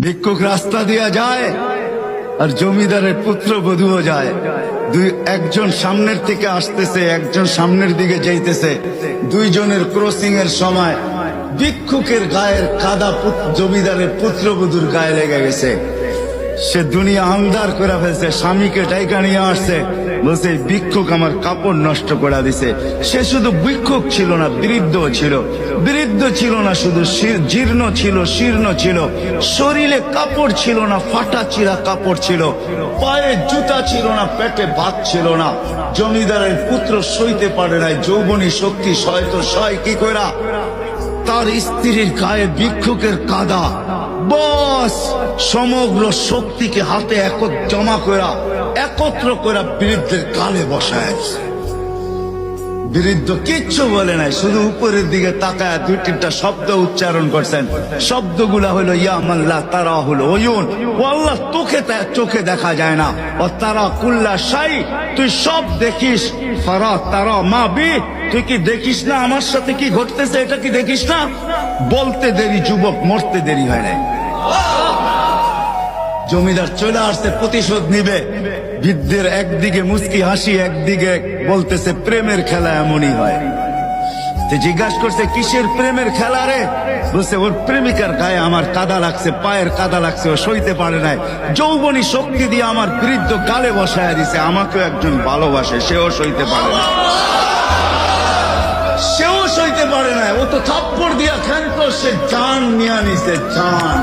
ভিক্ষুক রাস্তা দিয়া যায় আর জমিদারের পুত্রবধূও যায়। একজন সামনের থেকে আসতেছে, একজন সামনের দিকে যাইতেছে। দুইজনের ক্রসিং এর সময় ভিক্ষুকের গায়ের কাদা জমিদারের পুত্রবধূর গায়ে লেগে গেছে। সে দুনিয়া আন্ধার করে ফেলছে, স্বামীকে ডাইকা নিয়ে আসছে, বলছে ভিক্ষুক আমার কাপড় নষ্ট করে দিছে। সে শুধু ভিক্ষুক ছিল না, বৃদ্ধ ছিল। বৃদ্ধ ছিল না শুধু, জীর্ণ ছিল, শীর্ণ ছিল। শরীরে কাপড় ছিল না, ফাটা চিরা কাপড় ছিল। পায়ে জুতা ছিল না, পেটে ভাত ছিল না। জমিদারের পুত্র সইতে পারে নাই, যৌবনী শক্তি সয় কি কইরা তার স্ত্রীর গায়ে ভিক্ষুকের কাদা, বস সমগ্র শক্তিকে হাতে একত্র করে বৃদ্ধের গালে বসায়। বৃদ্ধ কিচ্ছু বলে নাই, শুধু উপরের দিকে তাকায় দুই তিনটা শব্দ উচ্চারণ করছেন। শব্দগুলা হলো ইয়া মাল্লা তারা হলো ওয়ুন, ও আল্লাহ চোখে দেখা যায় না। ও তারা কুল্লা শাই, তুই সব দেখিস। ফারা তারা মা বি, তুই কি দেখিস না আমার সাথে কি ঘটতেছে, এটা কি দেখিস না? বলতে দেরি যুবক, মরতে দেরি হয় নাই। জমিদার চলে আসছে, প্রতিশোধ নিবে। বৃদ্ধের একদিকে মুস্কি হাসি, একদিকে বলতেছে প্রেমের খেলা এমনই হয়। জিজ্ঞাসা করছে কিসের প্রেমের খেলা রে? বলছে ওর প্রেমিকার গায়ে আমার কাদা লাগছে, পায়ের কাদা লাগছে, ও সইতে পারে নাই। যৌবনী শক্তি দিয়ে আমার বৃদ্ধ গালে বসায় দিছে। আমাকেও একজন ভালোবাসে, সেও সইতে পারে না, সেও সইতে পারে না। ও তো থাপ্পড় দিয়া খেলতো, সে জান নিয়ে নিছে, জান।